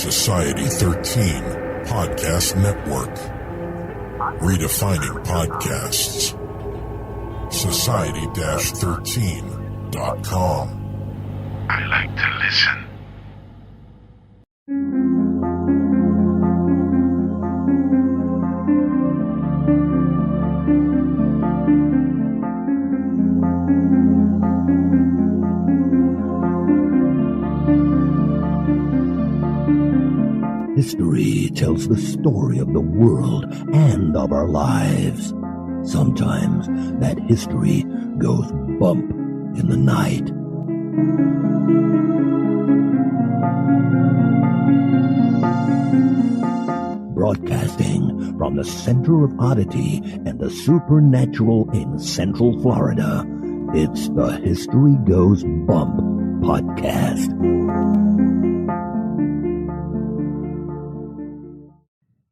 Society 13 Podcast Network. Redefining podcasts. Society-13.com. I like to listen. History tells the story of the world and of our lives. Sometimes that history goes bump in the night. Broadcasting from the center of oddity and the supernatural in Central Florida, it's the History Goes Bump podcast.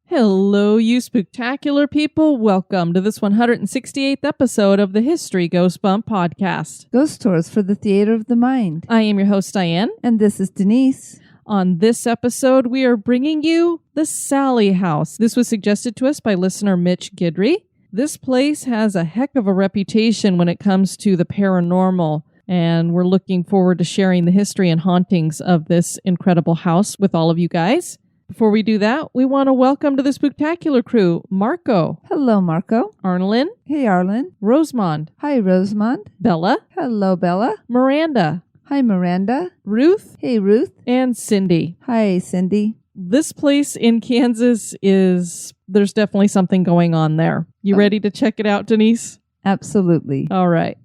Hello, you spooktacular people. Welcome to this 168th episode of the History Goes Bump podcast. Ghost Tours for the Theater of the Mind. I am your host, Diane. And this is Denise. On this episode, we are bringing you the Sallie House. This was suggested to us by listener Mitch Guidry. This place has a heck of a reputation when it comes to the paranormal, and we're looking forward to sharing the history and hauntings of this incredible house with all of you guys. Before we do that, we want to welcome to the spooktacular crew, Marco. Hello, Marco. Arlen. Hey, Arlen. Rosemond. Hi, Rosemond. Bella. Hello, Bella. Miranda. Hi, Miranda. Ruth. Hey, Ruth. And Cindy. Hi, Cindy. This place in Kansas there's definitely something going on there. You ready to check it out, Denise? Absolutely. All right.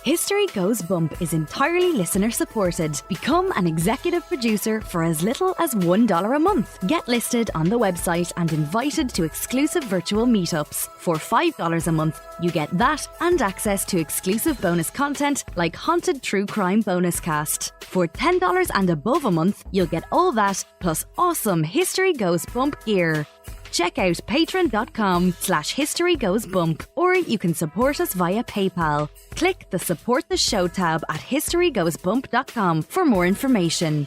History Goes Bump is entirely listener-supported. Become an executive producer for as little as $1 a month. Get listed on the website and invited to exclusive virtual meetups. For $5 a month, you get that and access to exclusive bonus content like Haunted True Crime Bonus Cast. For $10 and above a month, you'll get all that plus awesome History Goes Bump gear. Check out patreon.com/historygoesbump, or you can support us via PayPal. Click the Support the Show tab at historygoesbump.com for more information.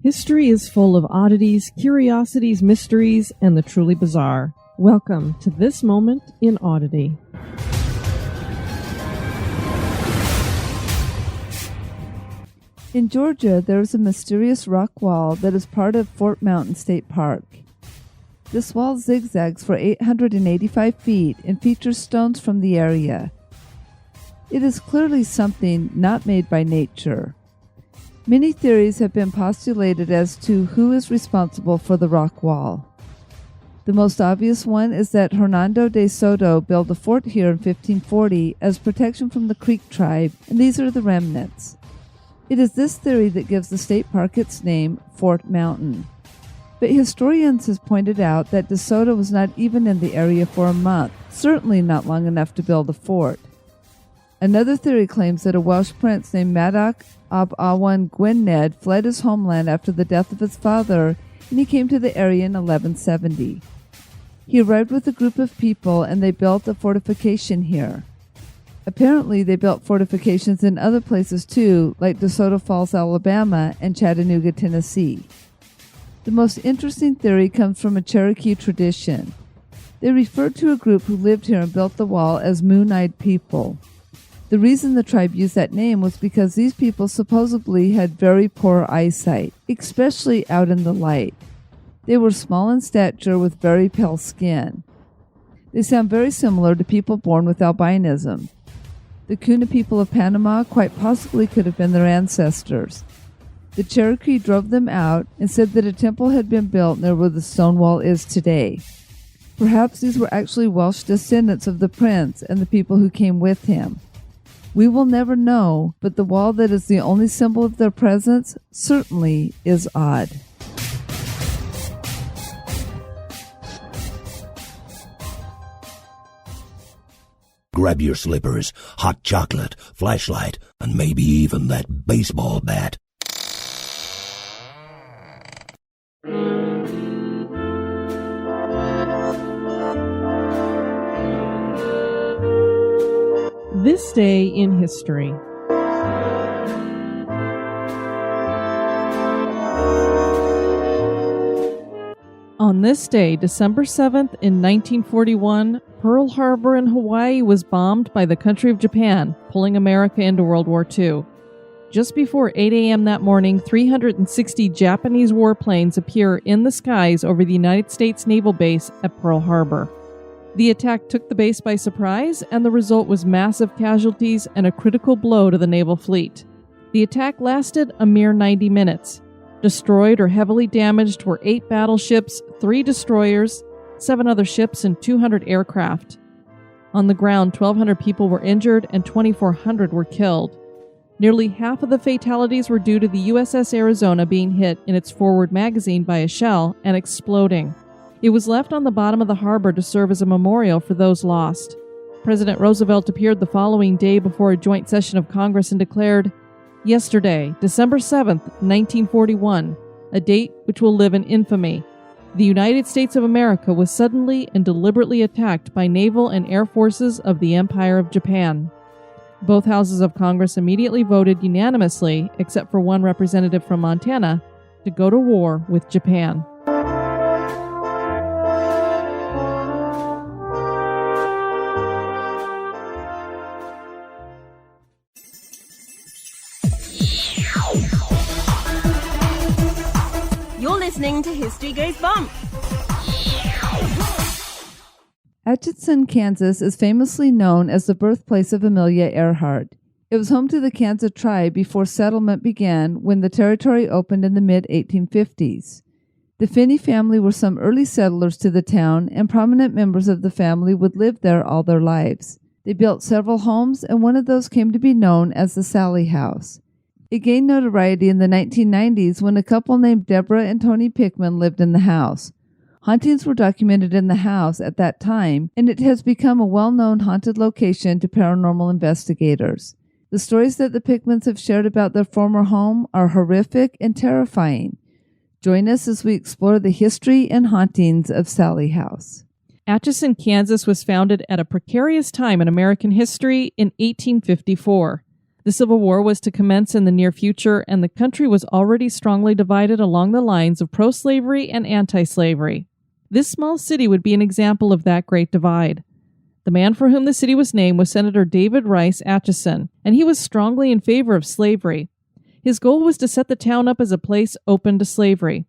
History is full of oddities, curiosities, mysteries, and the truly bizarre. Welcome to this moment in Oddity. In Georgia, there is a mysterious rock wall that is part of Fort Mountain State Park. This wall zigzags for 885 feet and features stones from the area. It is clearly something not made by nature. Many theories have been postulated as to who is responsible for the rock wall. The most obvious one is that Hernando de Soto built a fort here in 1540 as protection from the Creek tribe, and these are the remnants. It is this theory that gives the state park its name, Fort Mountain. But historians have pointed out that de Soto was not even in the area for a month, certainly not long enough to build a fort. Another theory claims that a Welsh prince named Madoc ab Awan Gwynedd fled his homeland after the death of his father, and he came to the area in 1170. He arrived with a group of people, and they built a fortification here. Apparently, they built fortifications in other places too, like DeSoto Falls, Alabama, and Chattanooga, Tennessee. The most interesting theory comes from a Cherokee tradition. They referred to a group who lived here and built the wall as Moon-Eyed People. The reason the tribe used that name was because these people supposedly had very poor eyesight, especially out in the light. They were small in stature with very pale skin. They sound very similar to people born with albinism. The Kuna people of Panama quite possibly could have been their ancestors. The Cherokee drove them out and said that a temple had been built near where the stone wall is today. Perhaps these were actually Welsh descendants of the prince and the people who came with him. We will never know, but the wall that is the only symbol of their presence certainly is odd. Grab your slippers, hot chocolate, flashlight, and maybe even that baseball bat. This day in history. On this day, December 7th in 1941, Pearl Harbor in Hawaii was bombed by the country of Japan, pulling America into World War II. Just before 8 a.m. that morning, 360 Japanese warplanes appear in the skies over the United States Naval Base at Pearl Harbor. The attack took the base by surprise, and the result was massive casualties and a critical blow to the naval fleet. The attack lasted a mere 90 minutes. Destroyed or heavily damaged were 8 battleships, 3 destroyers, 7 other ships, and 200 aircraft. On the ground, 1,200 people were injured and 2,400 were killed. Nearly half of the fatalities were due to the USS Arizona being hit in its forward magazine by a shell and exploding. It was left on the bottom of the harbor to serve as a memorial for those lost. President Roosevelt appeared the following day before a joint session of Congress and declared, "Yesterday, December 7th, 1941, a date which will live in infamy. The United States of America was suddenly and deliberately attacked by naval and air forces of the Empire of Japan." Both houses of Congress immediately voted unanimously, except for one representative from Montana, to go to war with Japan. You're listening to History Goes Bump. Atchison, Kansas is famously known as the birthplace of Amelia Earhart. It was home to the Kansa tribe before settlement began when the territory opened in the mid-1850s. The Finney family were some early settlers to the town, and prominent members of the family would live there all their lives. They built several homes, and one of those came to be known as the Sallie House. It gained notoriety in the 1990s when a couple named Debra and Tony Pickman lived in the house. Hauntings were documented in the house at that time, and it has become a well-known haunted location to paranormal investigators. The stories that the Pickmans have shared about their former home are horrific and terrifying. Join us as we explore the history and hauntings of Sallie House. Atchison, Kansas was founded at a precarious time in American history in 1854. The Civil War was to commence in the near future, and the country was already strongly divided along the lines of pro-slavery and anti-slavery. This small city would be an example of that great divide. The man for whom the city was named was Senator David Rice Atchison, and he was strongly in favor of slavery. His goal was to set the town up as a place open to slavery.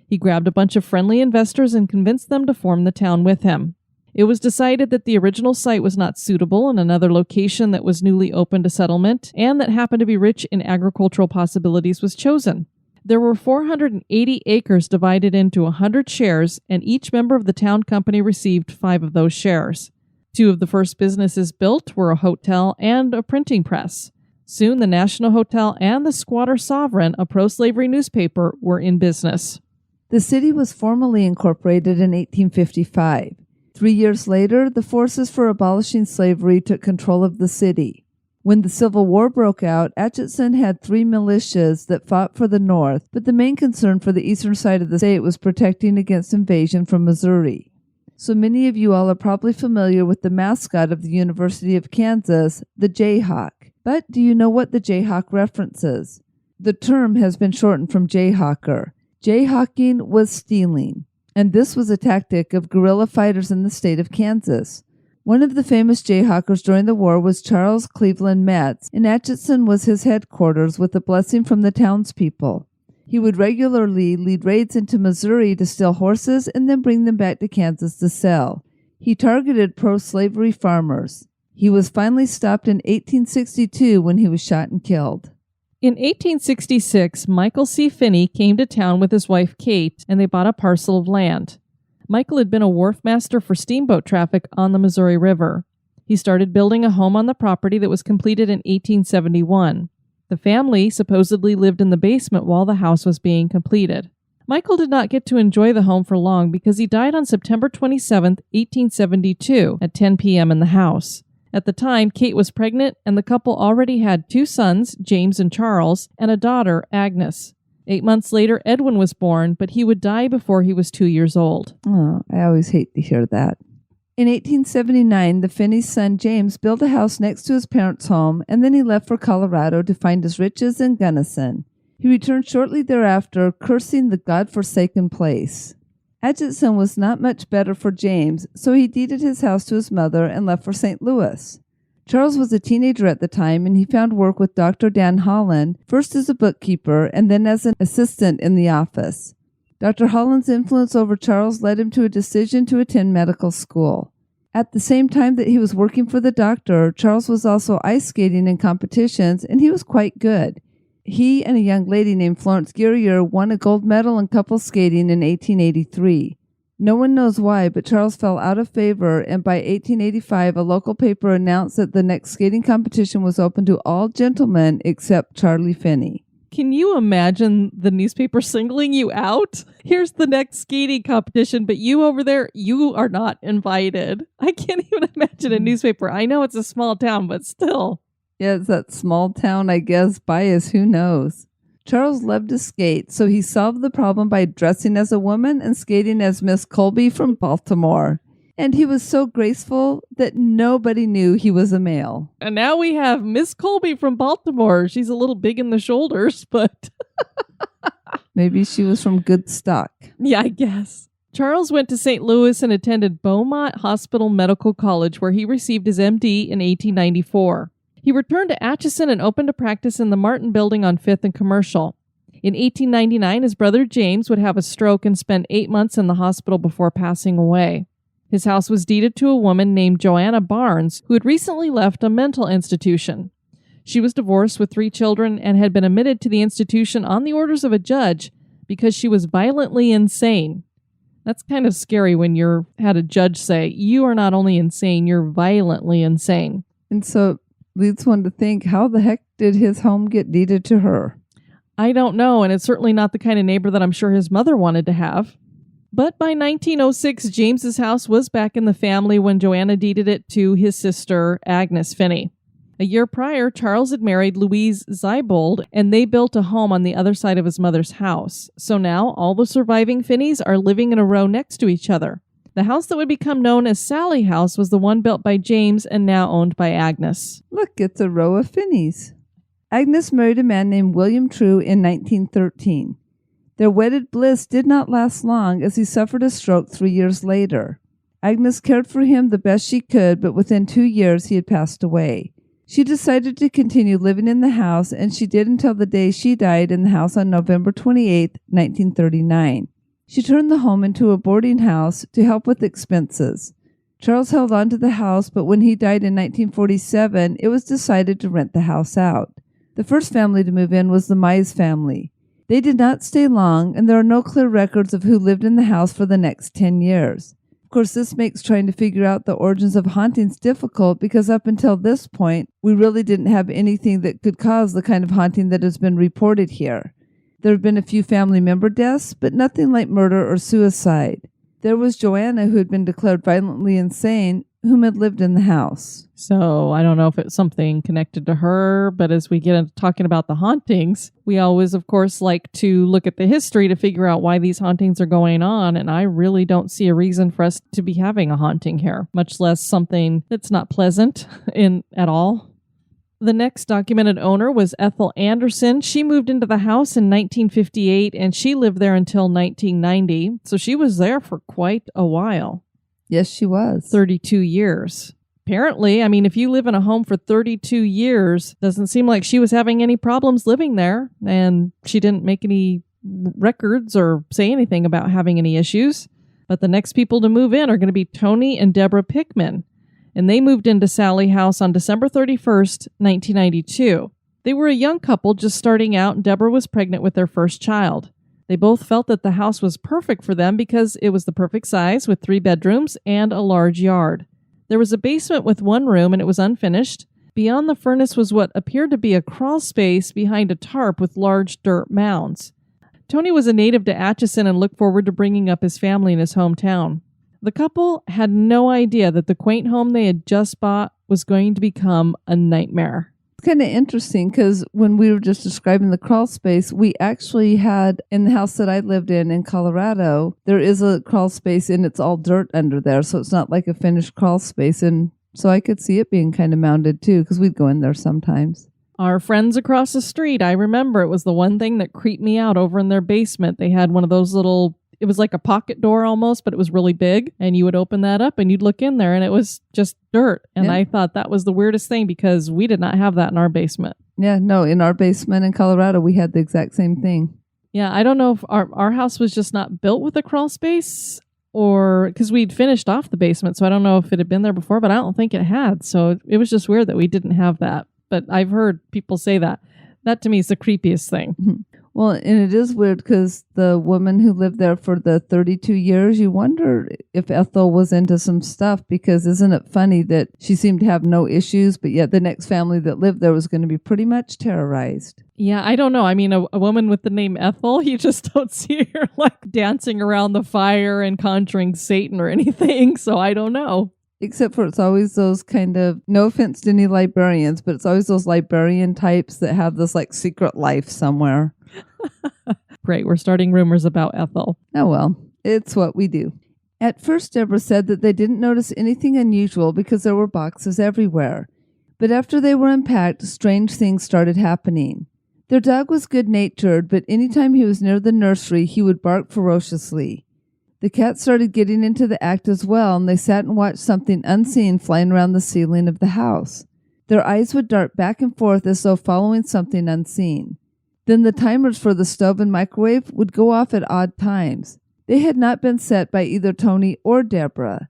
He grabbed a bunch of friendly investors and convinced them to form the town with him. It was decided that the original site was not suitable, and another location that was newly open to settlement and that happened to be rich in agricultural possibilities was chosen. There were 480 acres divided into 100 shares, and each member of the town company received 5 of those shares. 2 of the first businesses built were a hotel and a printing press. Soon the National Hotel and the Squatter Sovereign, a pro-slavery newspaper, were in business. The city was formally incorporated in 1855. 3 years later, the forces for abolishing slavery took control of the city. When the Civil War broke out, Atchison had 3 militias that fought for the North, but the main concern for the eastern side of the state was protecting against invasion from Missouri. So many of you all are probably familiar with the mascot of the University of Kansas, the Jayhawk. But do you know what the Jayhawk references? The term has been shortened from Jayhawker. Jayhawking was stealing, and this was a tactic of guerrilla fighters in the state of Kansas. One of the famous Jayhawkers during the war was Charles Cleveland Metz, and Atchison was his headquarters with a blessing from the townspeople. He would regularly lead raids into Missouri to steal horses and then bring them back to Kansas to sell. He targeted pro-slavery farmers. He was finally stopped in 1862 when he was shot and killed. In 1866, Michael C. Finney came to town with his wife Kate, and they bought a parcel of land. Michael had been a wharf master for steamboat traffic on the Missouri River. He started building a home on the property that was completed in 1871. The family supposedly lived in the basement while the house was being completed. Michael did not get to enjoy the home for long because he died on September 27, 1872, at 10 p.m. in the house. At the time, Kate was pregnant, and the couple already had 2 sons, James and Charles, and a daughter, Agnes. 8 months later, Edwin was born, but he would die before he was 2 years old. Oh, I always hate to hear that. In 1879, the Finney's son James built a house next to his parents' home, and then he left for Colorado to find his riches in Gunnison. He returned shortly thereafter, cursing the God-forsaken place. Atchison was not much better for James, so he deeded his house to his mother and left for St. Louis. Charles was a teenager at the time, and he found work with Dr. Dan Holland, first as a bookkeeper and then as an assistant in the office. Dr. Holland's influence over Charles led him to a decision to attend medical school. At the same time that he was working for the doctor, Charles was also ice skating in competitions, and he was quite good. He and a young lady named Florence Guerrier won a gold medal in couple skating in 1883. No one knows why, but Charles fell out of favor, and by 1885, a local paper announced that the next skating competition was open to all gentlemen except Charlie Finney. Can you imagine the newspaper singling you out? Here's the next skating competition, but you over there, you are not invited. I can't even imagine a newspaper. I know it's a small town, but still. Yeah, it's that small town, I guess, bias, who knows. Charles loved to skate, so he solved the problem by dressing as a woman and skating as Miss Colby from Baltimore. And he was so graceful that nobody knew he was a male. And now we have Miss Colby from Baltimore. She's a little big in the shoulders, but... Maybe she was from good stock. Yeah, I guess. Charles went to St. Louis and attended Beaumont Hospital Medical College, where he received his MD in 1894. He returned to Atchison and opened a practice in the Martin Building on 5th and Commercial. In 1899, his brother James would have a stroke and spend 8 months in the hospital before passing away. His house was deeded to a woman named Joanna Barnes, who had recently left a mental institution. She was divorced with 3 children and had been admitted to the institution on the orders of a judge because she was violently insane. That's kind of scary when you had a judge say, you are not only insane, you're violently insane. And so leads one to think, how the heck did his home get deeded to her? I don't know, and it's certainly not the kind of neighbor that I'm sure his mother wanted to have. But by 1906, James's house was back in the family when Joanna deeded it to his sister, Agnes Finney. A year prior, Charles had married Louise Zeibold, and they built a home on the other side of his mother's house. So now all the surviving Finneys are living in a row next to each other. The house that would become known as Sallie House was the one built by James and now owned by Agnes. Look, it's a row of Finneys. Agnes married a man named William True in 1913. Their wedded bliss did not last long as he suffered a stroke 3 years later. Agnes cared for him the best she could, but within 2 years he had passed away. She decided to continue living in the house, and she did until the day she died in the house on November 28, 1939. She turned the home into a boarding house to help with expenses. Charles held on to the house, but when he died in 1947, it was decided to rent the house out. The first family to move in was the Mize family. They did not stay long, and there are no clear records of who lived in the house for the next 10 years. Of course, this makes trying to figure out the origins of hauntings difficult because up until this point, we really didn't have anything that could cause the kind of haunting that has been reported here. There have been a few family member deaths, but nothing like murder or suicide. There was Joanna, who had been declared violently insane, whom had lived in the house. So I don't know if it's something connected to her, but as we get into talking about the hauntings, we always, of course, like to look at the history to figure out why these hauntings are going on, and I really don't see a reason for us to be having a haunting here, much less something that's not pleasant at all. The next documented owner was Ethel Anderson. She moved into the house in 1958, and she lived there until 1990, so she was there for quite a while. Yes, she was. 32 years. Apparently, I mean, if you live in a home for 32 years, doesn't seem like she was having any problems living there, and she didn't make any records or say anything about having any issues. But the next people to move in are going to be Tony and Debra Pickman, and they moved into Sallie House on December 31st, 1992. They were a young couple just starting out, and Debra was pregnant with their first child. They both felt that the house was perfect for them because it was the perfect size with 3 bedrooms and a large yard. There was a basement with 1 room and it was unfinished. Beyond the furnace was what appeared to be a crawl space behind a tarp with large dirt mounds. Tony was a native to Atchison and looked forward to bringing up his family in his hometown. The couple had no idea that the quaint home they had just bought was going to become a nightmare. It's kind of interesting because when we were just describing the crawl space, we actually had in the house that I lived in Colorado, there is a crawl space and it's all dirt under there. So it's not like a finished crawl space. And so I could see it being kind of mounded too because we'd go in there sometimes. Our friends across the street, I remember it was the one thing that creeped me out over in their basement. They had one of those little, it was like a pocket door almost, but it was really big. And you would open that up and you'd look in there and it was just dirt. And Yeah. I thought that was the weirdest thing because we did not have that in our basement. Yeah, no, in our basement in Colorado, we had the exact same thing. Yeah, I don't know if our house was just not built with a crawl space or because we'd finished off the basement. So I don't know if it had been there before, but I don't think it had. So it was just weird that we didn't have that. But I've heard people say that. That to me is the creepiest thing. Well, and it is weird because the woman who lived there for the 32 years, you wonder if Ethel was into some stuff because isn't it funny that she seemed to have no issues, but yet the next family that lived there was going to be pretty much terrorized. Yeah, I don't know. I mean, a woman with the name Ethel, you just don't see her like dancing around the fire and conjuring Satan or anything. So I don't know. Except for it's always those kind of, no offense to any librarians, but it's always those librarian types that have this like secret life somewhere. Great. We're starting rumors about Ethel. Oh, well, it's what we do. At first, Debra said that they didn't notice anything unusual because there were boxes everywhere. But after they were unpacked, strange things started happening. Their dog was good-natured, but anytime he was near the nursery, he would bark ferociously. The cat started getting into the act as well, and they sat and watched something unseen flying around the ceiling of the house. Their eyes would dart back and forth as though following something unseen. Then the timers for the stove and microwave would go off at odd times. They had not been set by either Tony or Debra.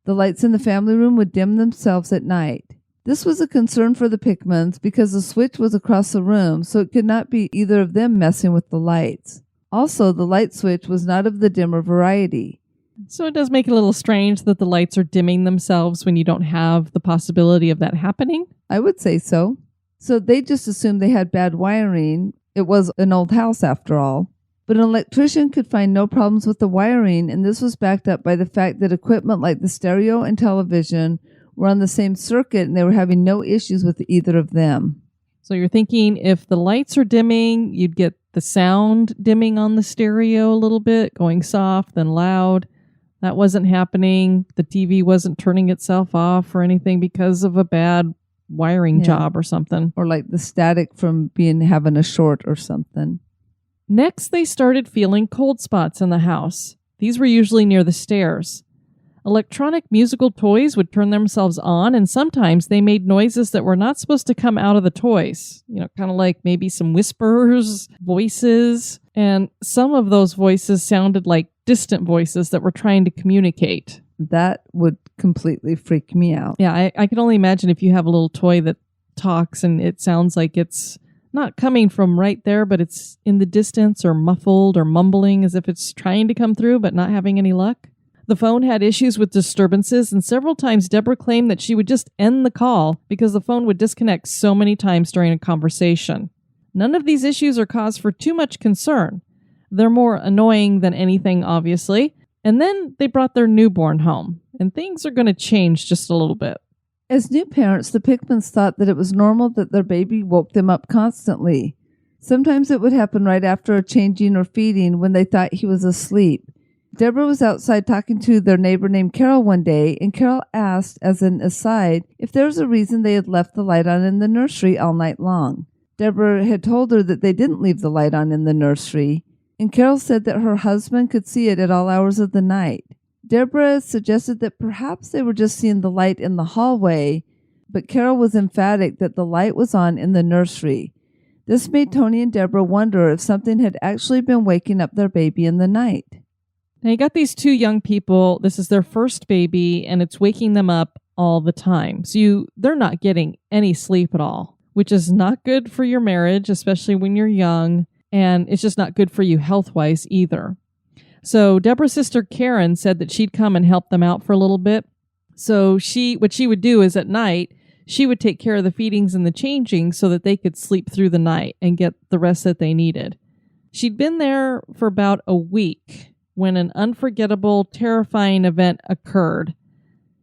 The lights in the family room would dim themselves at night. This was a concern for the Pickmans because the switch was across the room, so it could not be either of them messing with the lights. Also, the light switch was not of the dimmer variety. So it does make it a little strange that the lights are dimming themselves when you don't have the possibility of that happening. I would say so. So they just assumed they had bad wiring. It was an old house after all. But an electrician could find no problems with the wiring, and this was backed up by the fact that equipment like the stereo and television were on the same circuit and they were having no issues with either of them. So you're thinking if the lights are dimming, you'd get the sound dimming on the stereo a little bit, going soft, then loud. That wasn't happening. The TV wasn't turning itself off or anything because of a bad wiring job or something. Or like the static from having a short or something. Next, they started feeling cold spots in the house. These were usually near the stairs. Electronic musical toys would turn themselves on, and sometimes they made noises that were not supposed to come out of the toys. You know, kind of like maybe some whispers, voices. And some of those voices sounded like distant voices that were trying to communicate. That would completely freak me out. Yeah, I can only imagine if you have a little toy that talks and it sounds like it's not coming from right there, but it's in the distance or muffled or mumbling as if it's trying to come through but not having any luck. The phone had issues with disturbances, and several times Debra claimed that she would just end the call because the phone would disconnect so many times during a conversation. None of these issues are cause for too much concern. They're more annoying than anything, obviously. And then they brought their newborn home, and things are going to change just a little bit. As new parents, the Pickmans thought that it was normal that their baby woke them up constantly. Sometimes it would happen right after a changing or feeding when they thought he was asleep. Debra was outside talking to their neighbor named Carol one day, and Carol asked, as an aside, if there was a reason they had left the light on in the nursery all night long. Debra had told her that they didn't leave the light on in the nursery, and Carol said that her husband could see it at all hours of the night. Debra suggested that perhaps they were just seeing the light in the hallway, but Carol was emphatic that the light was on in the nursery. This made Tony and Debra wonder if something had actually been waking up their baby in the night. Now you got these two young people. This is their first baby, and it's waking them up all the time. So they're not getting any sleep at all, which is not good for your marriage, especially when you're young, and it's just not good for you health-wise either. So Debra's sister Karen said that she'd come and help them out for a little bit. So what she would do is at night, she would take care of the feedings and the changing so that they could sleep through the night and get the rest that they needed. She'd been there for about a week when an unforgettable, terrifying event occurred.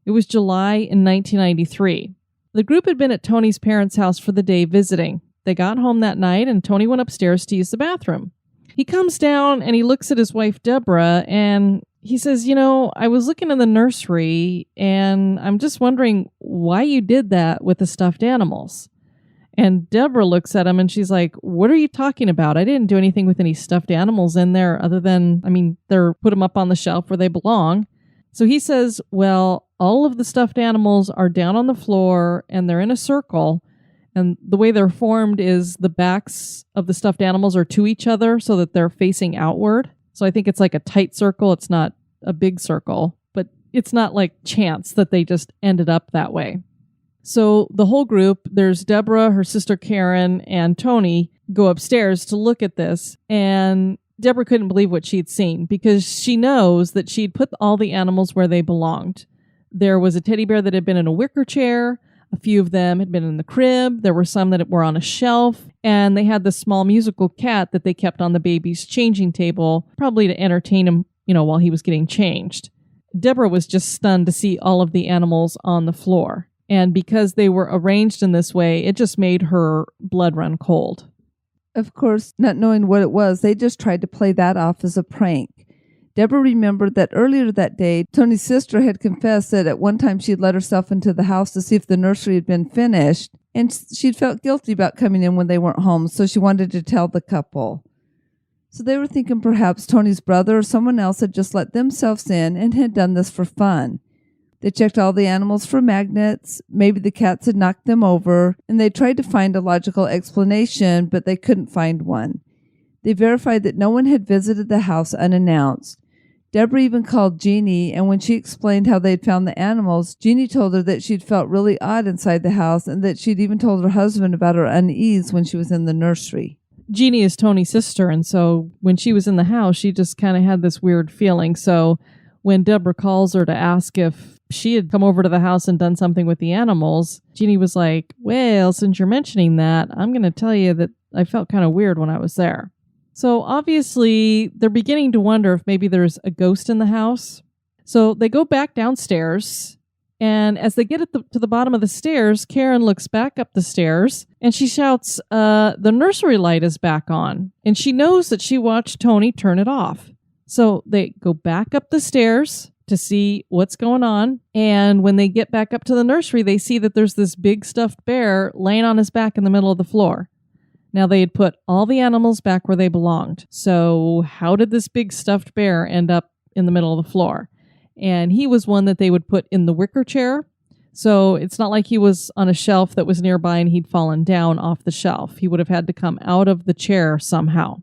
It was July in 1993. The group had been at Tony's parents' house for the day visiting. They got home that night and Tony went upstairs to use the bathroom. He comes down and he looks at his wife, Debra, and he says, I was looking in the nursery and I'm just wondering why you did that with the stuffed animals. And Debra looks at him and she's like, what are you talking about? I didn't do anything with any stuffed animals in there other than, they're put them up on the shelf where they belong. So he says, well, all of the stuffed animals are down on the floor and they're in a circle. And the way they're formed is the backs of the stuffed animals are to each other so that they're facing outward. So I think it's like a tight circle. It's not a big circle, but it's not like chance that they just ended up that way. So the whole group, there's Debra, her sister Karen, and Tony, go upstairs to look at this. And Debra couldn't believe what she'd seen because she knows that she'd put all the animals where they belonged. There was a teddy bear that had been in a wicker chair. A few of them had been in the crib. There were some that were on a shelf. And they had this small musical cat that they kept on the baby's changing table, probably to entertain him, while he was getting changed. Debra was just stunned to see all of the animals on the floor. And because they were arranged in this way, it just made her blood run cold. Of course, not knowing what it was, they just tried to play that off as a prank. Debra remembered that earlier that day, Tony's sister had confessed that at one time she'd let herself into the house to see if the nursery had been finished, and she'd felt guilty about coming in when they weren't home, so she wanted to tell the couple. So they were thinking perhaps Tony's brother or someone else had just let themselves in and had done this for fun. They checked all the animals for magnets, maybe the cats had knocked them over, and they tried to find a logical explanation, but they couldn't find one. They verified that no one had visited the house unannounced. Debra even called Jeannie, and when she explained how they'd found the animals, Jeannie told her that she'd felt really odd inside the house and that she'd even told her husband about her unease when she was in the nursery. Jeannie is Tony's sister, and so when she was in the house, she just kind of had this weird feeling. So when Debra calls her to ask if she had come over to the house and done something with the animals, Jeannie was like, well, since you're mentioning that, I'm going to tell you that I felt kind of weird when I was there. So obviously, they're beginning to wonder if maybe there's a ghost in the house. So they go back downstairs, and as they get to the bottom of the stairs, Karen looks back up the stairs, and she shouts, the nursery light is back on. And she knows that she watched Tony turn it off. So they go back up the stairs to see what's going on. And when they get back up to the nursery, they see that there's this big stuffed bear laying on his back in the middle of the floor. Now, they had put all the animals back where they belonged. So how did this big stuffed bear end up in the middle of the floor? And he was one that they would put in the wicker chair. So it's not like he was on a shelf that was nearby and he'd fallen down off the shelf. He would have had to come out of the chair somehow.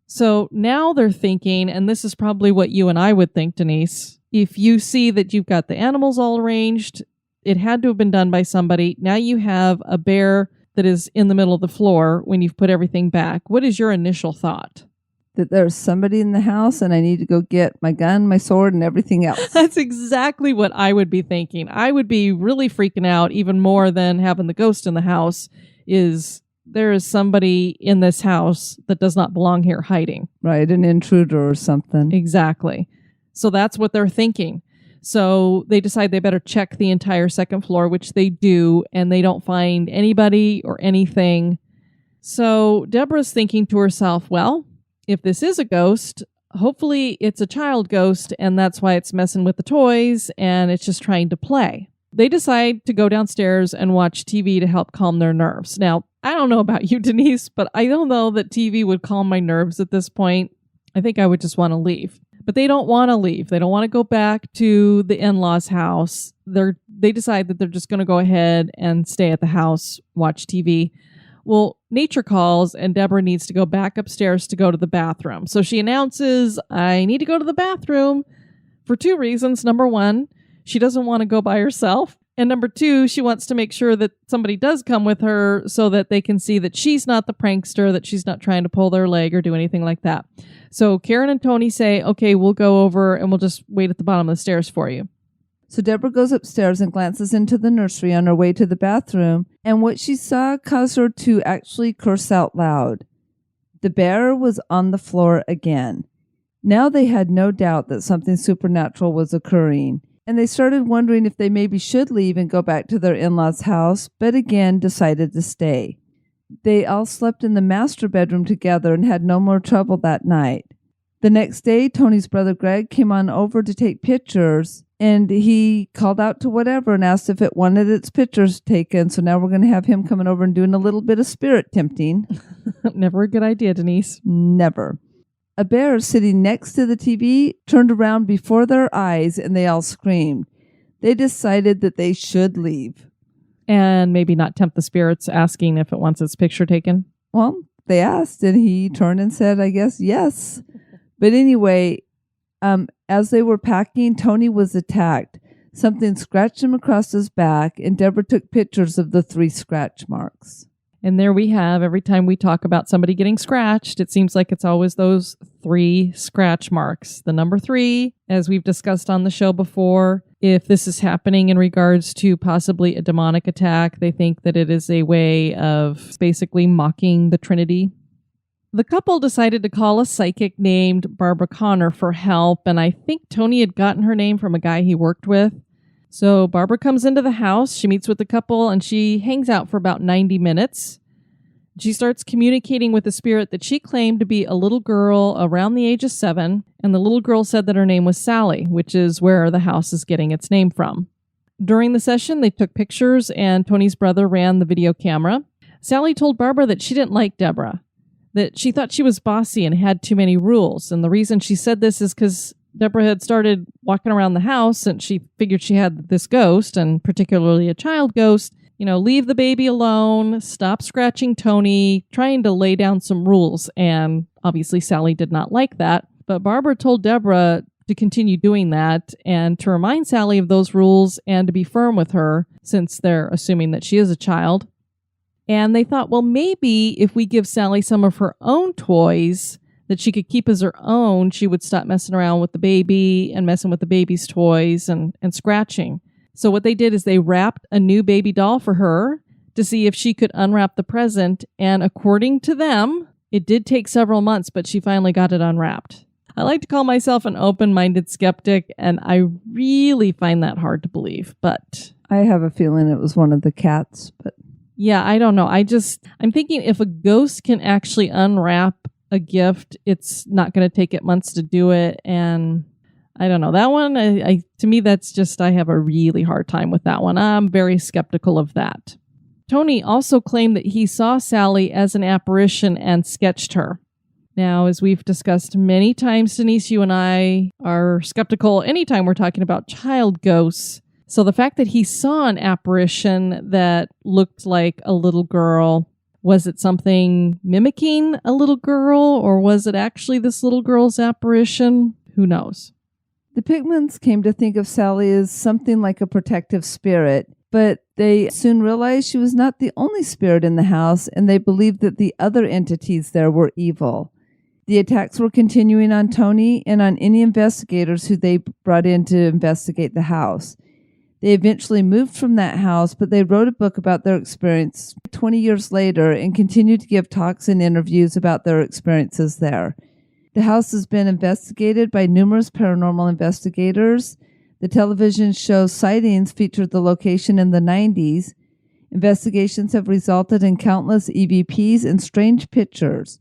So now they're thinking, and this is probably what you and I would think, Denise, if you see that you've got the animals all arranged, it had to have been done by somebody. Now you have a bear that is in the middle of the floor when you've put everything back. What is your initial thought? That there's somebody in the house and I need to go get my gun, my sword, and everything else. That's exactly what I would be thinking. I would be really freaking out even more than having the ghost in the house is there is somebody in this house that does not belong here hiding. Right, an intruder or something. Exactly. So that's what they're thinking. So they decide they better check the entire second floor, which they do, and they don't find anybody or anything. So Debra's thinking to herself, well, if this is a ghost, hopefully it's a child ghost, and that's why it's messing with the toys, and it's just trying to play. They decide to go downstairs and watch TV to help calm their nerves. Now, I don't know about you, Denise, but I don't know that TV would calm my nerves at this point. I think I would just want to leave. But they don't want to leave. They don't want to go back to the in-laws' house. They decide that they're just going to go ahead and stay at the house, watch TV. Well, nature calls, and Debra needs to go back upstairs to go to the bathroom. So she announces, I need to go to the bathroom for two reasons. Number one, she doesn't want to go by herself. And number two, she wants to make sure that somebody does come with her so that they can see that she's not the prankster, that she's not trying to pull their leg or do anything like that. So Karen and Tony say, okay, we'll go over and we'll just wait at the bottom of the stairs for you. So Debra goes upstairs and glances into the nursery on her way to the bathroom, and what she saw caused her to actually curse out loud. The bear was on the floor again. Now they had no doubt that something supernatural was occurring. and they started wondering if they maybe should leave and go back to their in-laws' house, but again decided to stay. They all slept in the master bedroom together and had no more trouble that night. The next day, Tony's brother Greg came on over to take pictures, and he called out to whatever and asked if it wanted its pictures taken. So now we're going to have him coming over and doing a little bit of spirit tempting. Never a good idea, Denise. Never. A bear sitting next to the TV turned around before their eyes, and they all screamed. They decided that they should leave. And maybe not tempt the spirits, asking if it wants its picture taken. Well, they asked, and he turned and said, I guess, yes. But anyway, as they were packing, Tony was attacked. Something scratched him across his back, and Debra took pictures of the 3 scratch marks. And there we have, every time we talk about somebody getting scratched, it seems like it's always those 3 scratch marks. The number 3, as we've discussed on the show before, if this is happening in regards to possibly a demonic attack, they think that it is a way of basically mocking the Trinity. The couple decided to call a psychic named Barbara Connor for help, and I think Tony had gotten her name from a guy he worked with. So Barbara comes into the house, she meets with the couple, and she hangs out for about 90 minutes. She starts communicating with a spirit that she claimed to be a little girl around the age of 7, and the little girl said that her name was Sallie, which is where the house is getting its name from. During the session, they took pictures, and Tony's brother ran the video camera. Sallie told Barbara that she didn't like Debra, that she thought she was bossy and had too many rules, and the reason she said this is because Debra had started walking around the house and she figured she had this ghost, and particularly a child ghost, leave the baby alone, stop scratching Tony, trying to lay down some rules. And obviously Sallie did not like that. But Barbara told Debra to continue doing that and to remind Sallie of those rules and to be firm with her, since they're assuming that she is a child. And they thought, well, maybe if we give Sallie some of her own toys that she could keep as her own, she would stop messing around with the baby and messing with the baby's toys and scratching. So what they did is they wrapped a new baby doll for her to see if she could unwrap the present. And according to them, it did take several months, but she finally got it unwrapped. I like to call myself an open-minded skeptic, and I really find that hard to believe. But I have a feeling it was one of the cats. But yeah, I don't know. I'm thinking if a ghost can actually unwrap a gift, it's not going to take it months to do it. And I don't know, that one, to me, that's just, I have a really hard time with that one. I'm very skeptical of that. Tony also claimed that he saw Sallie as an apparition and sketched her. Now, as we've discussed many times, Denise, you and I are skeptical anytime we're talking about child ghosts. So the fact that he saw an apparition that looked like a little girl, was it something mimicking a little girl, or was it actually this little girl's apparition? Who knows? The Pickmans came to think of Sallie as something like a protective spirit, but they soon realized she was not the only spirit in the house, and they believed that the other entities there were evil. The attacks were continuing on Tony and on any investigators who they brought in to investigate the house. They eventually moved from that house, but they wrote a book about their experience 20 years later and continued to give talks and interviews about their experiences there. The house has been investigated by numerous paranormal investigators. The television show Sightings featured the location in the 90s. Investigations have resulted in countless EVPs and strange pictures.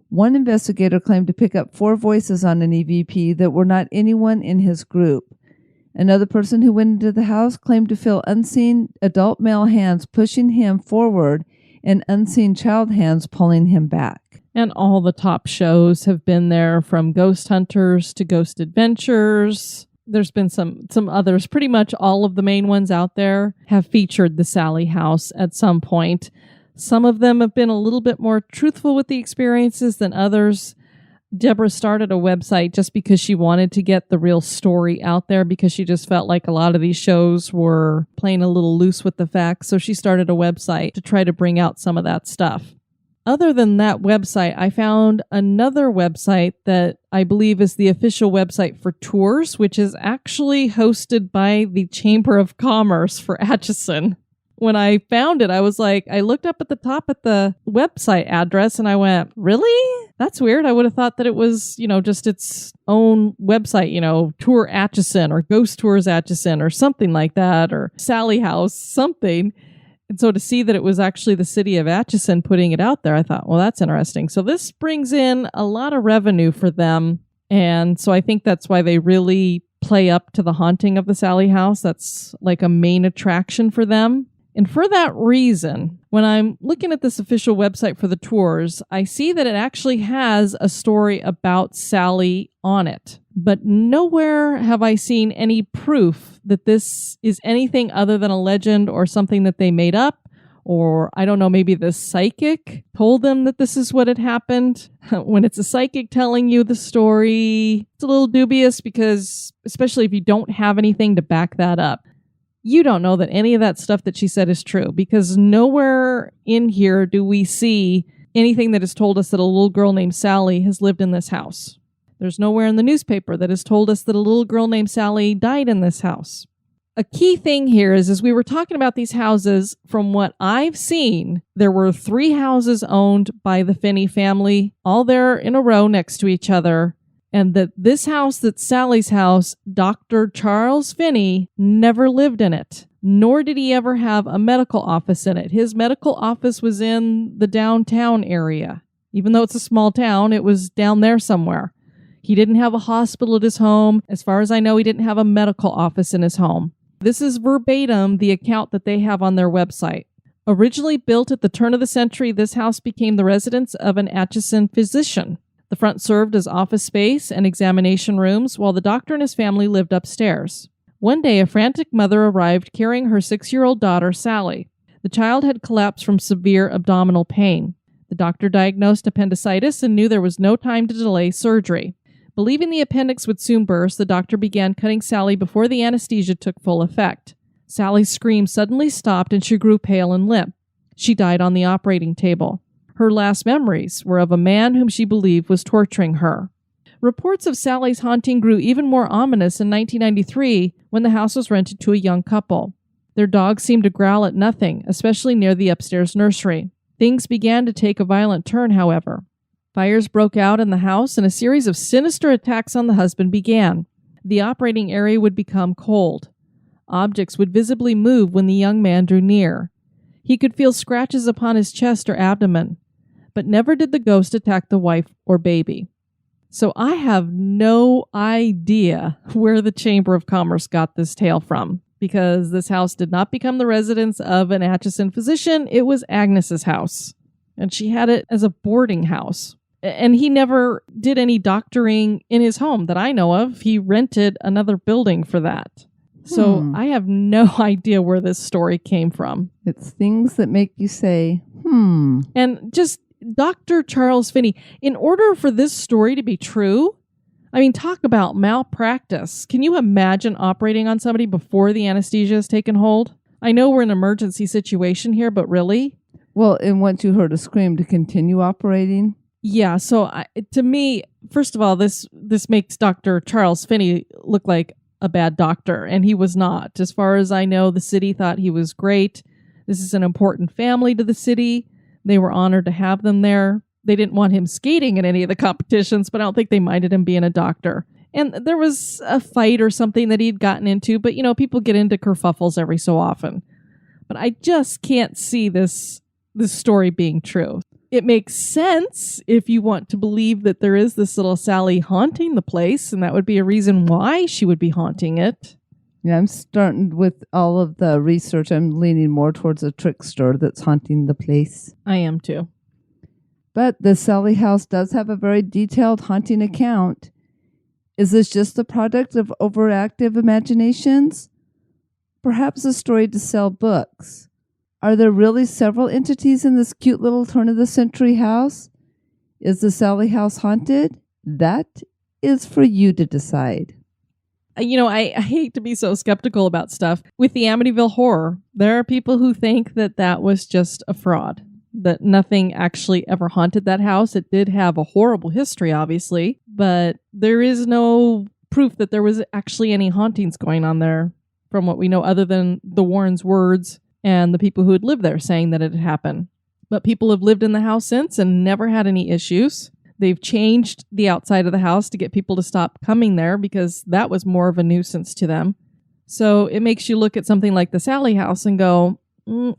One investigator claimed to pick up 4 voices on an EVP that were not anyone in his group. Another person who went into the house claimed to feel unseen adult male hands pushing him forward and unseen child hands pulling him back. And all the top shows have been there, from Ghost Hunters to Ghost Adventures. There's been some others. Pretty much all of the main ones out there have featured the Sallie House at some point. Some of them have been a little bit more truthful with the experiences than others. Debra started a website just because she wanted to get the real story out there, because she just felt like a lot of these shows were playing a little loose with the facts. So she started a website to try to bring out some of that stuff. Other than that website, I found another website that I believe is the official website for tours, which is actually hosted by the Chamber of Commerce for Atchison. when I found it, I was like, I looked up at the top at the website address and I went, really? That's weird. I would have thought that it was, just its own website, Tour Atchison or Ghost Tours Atchison or something like that, or Sallie House, something. And so to see that it was actually the city of Atchison putting it out there, I thought, well, that's interesting. So this brings in a lot of revenue for them. And so I think that's why they really play up to the haunting of the Sallie House. That's like a main attraction for them. And for that reason, when I'm looking at this official website for the tours, I see that it actually has a story about Sallie on it. But nowhere have I seen any proof that this is anything other than a legend or something that they made up. Or, I don't know, maybe the psychic told them that this is what had happened. When it's a psychic telling you the story, it's a little dubious because, especially if you don't have anything to back that up, you don't know that any of that stuff that she said is true, because nowhere in here do we see anything that has told us that a little girl named Sallie has lived in this house. There's nowhere in the newspaper that has told us that a little girl named Sallie died in this house. A key thing here is, as we were talking about these houses, from what I've seen, there were 3 houses owned by the Finney family, all there in a row next to each other. And that this house, that's Sallie's house, Dr. Charles Finney never lived in it, nor did he ever have a medical office in it. His medical office was in the downtown area. Even though it's a small town, it was down there somewhere. He didn't have a hospital at his home. As far as I know, he didn't have a medical office in his home. This is verbatim the account that they have on their website. Originally built at the turn of the century, this house became the residence of an Atchison physician. The front served as office space and examination rooms, while the doctor and his family lived upstairs. One day, a frantic mother arrived carrying her 6-year-old daughter, Sallie. The child had collapsed from severe abdominal pain. The doctor diagnosed appendicitis and knew there was no time to delay surgery. Believing the appendix would soon burst, the doctor began cutting Sallie before the anesthesia took full effect. Sallie's screams suddenly stopped and she grew pale and limp. She died on the operating table. Her last memories were of a man whom she believed was torturing her. Reports of Sallie's haunting grew even more ominous in 1993 when the house was rented to a young couple. Their dog seemed to growl at nothing, especially near the upstairs nursery. Things began to take a violent turn, however. Fires broke out in the house and a series of sinister attacks on the husband began. The operating area would become cold. Objects would visibly move when the young man drew near. He could feel scratches upon his chest or abdomen. But never did the ghost attack the wife or baby. So I have no idea where the Chamber of Commerce got this tale from, because this house did not become the residence of an Atchison physician. It was Agnes's house, and she had it as a boarding house. And he never did any doctoring in his home that I know of. He rented another building for that. So I have no idea where this story came from. It's things that make you say, And just Dr. Charles Finney, in order for this story to be true, I mean, talk about malpractice. Can you imagine operating on somebody before the anesthesia has taken hold? I know we're in an emergency situation here, but really? Well, and once you heard a scream, to continue operating? Yeah, so to me, first of all, this makes Dr. Charles Finney look like a bad doctor, and he was not. As far as I know, the city thought he was great. This is an important family to the city. They were honored to have them there. They didn't want him skating in any of the competitions, but I don't think they minded him being a doctor. And there was a fight or something that he'd gotten into, but people get into kerfuffles every so often. But I just can't see this story being true. It makes sense if you want to believe that there is this little Sallie haunting the place, and that would be a reason why she would be haunting it. Yeah, I'm starting with all of the research. I'm leaning more towards a trickster that's haunting the place. I am too. But the Sallie House does have a very detailed haunting account. Is this just the product of overactive imaginations? Perhaps a story to sell books. Are there really several entities in this cute little turn-of-the-century house? Is the Sallie House haunted? That is for you to decide. I hate to be so skeptical about stuff. With the Amityville Horror, there are people who think that was just a fraud, that nothing actually ever haunted that house. It did have a horrible history, obviously, but there is no proof that there was actually any hauntings going on there from what we know, other than the Warrens' words and the people who had lived there saying that it had happened. But people have lived in the house since and never had any issues. They've changed the outside of the house to get people to stop coming there because that was more of a nuisance to them. So it makes you look at something like the Sallie House and go,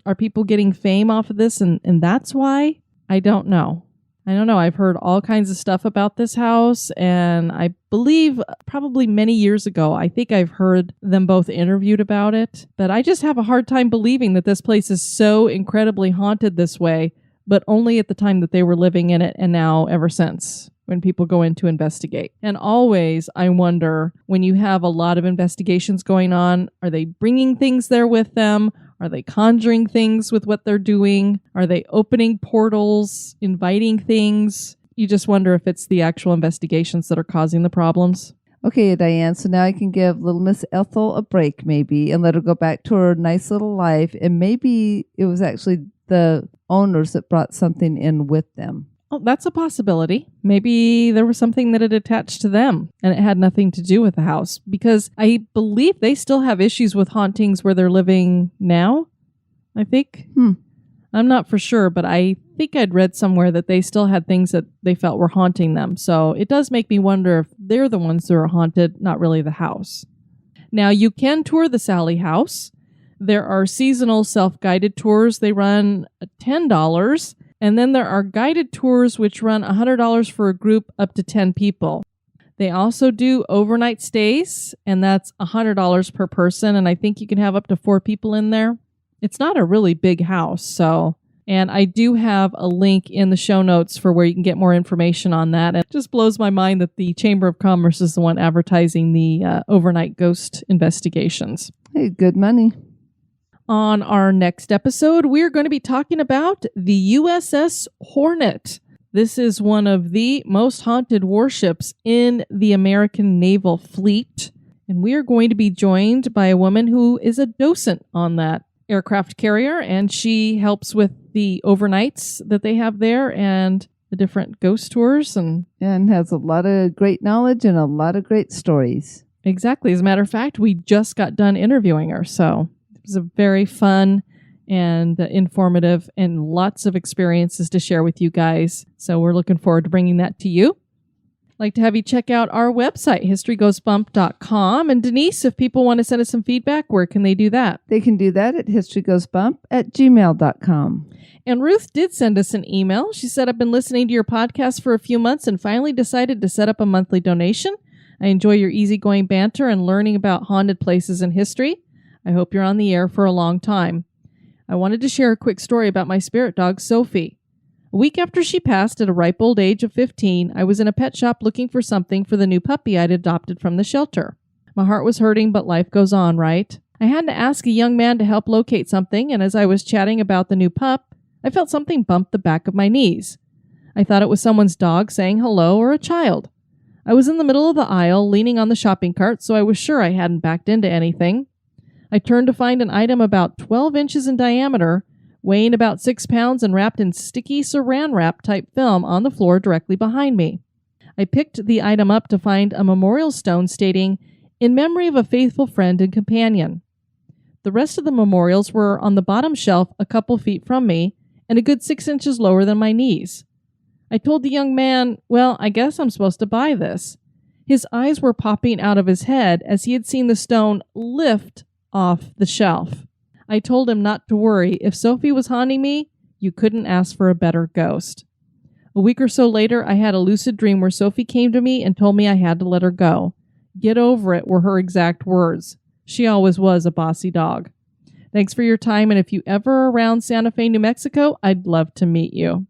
are people getting fame off of this? And that's why? I don't know. I've heard all kinds of stuff about this house, and I believe probably many years ago, I think I've heard them both interviewed about it. But I just have a hard time believing that this place is so incredibly haunted this way, but only at the time that they were living in it and now ever since, when people go in to investigate. And always, I wonder, when you have a lot of investigations going on, are they bringing things there with them? Are they conjuring things with what they're doing? Are they opening portals, inviting things? You just wonder if it's the actual investigations that are causing the problems. Okay, Diane, so now I can give little Miss Ethel a break maybe and let her go back to her nice little life. And maybe it was actually the owners that brought something in with them. Oh, that's a possibility. Maybe there was something that had attached to them and it had nothing to do with the house, because I believe they still have issues with hauntings where they're living now, I think. I'm not for sure, but I think I'd read somewhere that they still had things that they felt were haunting them. So it does make me wonder if they're the ones that are haunted, not really the house. Now, you can tour the Sallie House. There are seasonal self-guided tours. They run $10. And then there are guided tours which run $100 for a group up to 10 people. They also do overnight stays, and that's $100 per person. And I think you can have up to 4 people in there. It's not a really big house, and I do have a link in the show notes for where you can get more information on that. And it just blows my mind that the Chamber of Commerce is the one advertising the overnight ghost investigations. Hey, good money. On our next episode, we're going to be talking about the USS Hornet. This is one of the most haunted warships in the American Naval Fleet. And we are going to be joined by a woman who is a docent on that aircraft carrier, and she helps with the overnights that they have there and the different ghost tours. And has a lot of great knowledge and a lot of great stories. Exactly. As a matter of fact, we just got done interviewing her, so it was a very fun and informative and lots of experiences to share with you guys. So we're looking forward to bringing that to you. I'd like to have you check out our website, historygoesbump.com. And Denise, if people want to send us some feedback, where can they do that? They can do that at historygoesbump@gmail.com. And Ruth did send us an email. She said, I've been listening to your podcast for a few months and finally decided to set up a monthly donation. I enjoy your easygoing banter and learning about haunted places and history. I hope you're on the air for a long time. I wanted to share a quick story about my spirit dog, Sophie. A week after she passed at a ripe old age of 15, I was in a pet shop looking for something for the new puppy I'd adopted from the shelter. My heart was hurting, but life goes on, right? I had to ask a young man to help locate something, and as I was chatting about the new pup, I felt something bump the back of my knees. I thought it was someone's dog saying hello or a child. I was in the middle of the aisle, leaning on the shopping cart, so I was sure I hadn't backed into anything. I turned to find an item about 12 inches in diameter, weighing about 6 pounds and wrapped in sticky saran wrap type film on the floor directly behind me. I picked the item up to find a memorial stone stating, "In memory of a faithful friend and companion." The rest of the memorials were on the bottom shelf a couple feet from me and a good 6 inches lower than my knees. I told the young man, well, I guess I'm supposed to buy this. His eyes were popping out of his head as he had seen the stone lift off the shelf. I told him not to worry. If Sophie was haunting me, you couldn't ask for a better ghost. A week or so later, I had a lucid dream where Sophie came to me and told me I had to let her go. Get over it were her exact words. She always was a bossy dog. Thanks for your time, and if you ever are around Santa Fe, New Mexico, I'd love to meet you.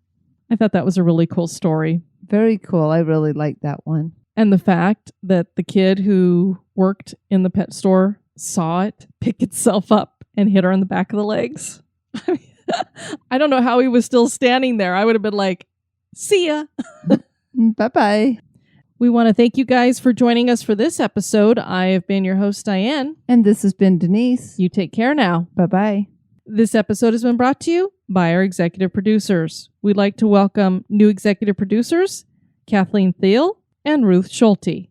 I thought that was a really cool story. Very cool. I really like that one. And the fact that the kid who worked in the pet store saw it pick itself up and hit her on the back of the legs. I don't know how he was still standing there. I would have been like, see ya. Bye-bye. We want to thank you guys for joining us for this episode. I have been your host, Diane. And this has been Denise. You take care now. Bye-bye. This episode has been brought to you by our executive producers. We'd like to welcome new executive producers, Kathleen Thiel and Ruth Schulte.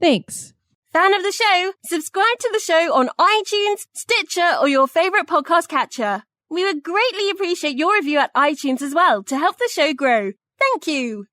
Thanks. Fan of the show? Subscribe to the show on iTunes, Stitcher, or your favorite podcast catcher. We would greatly appreciate your review at iTunes as well to help the show grow. Thank you.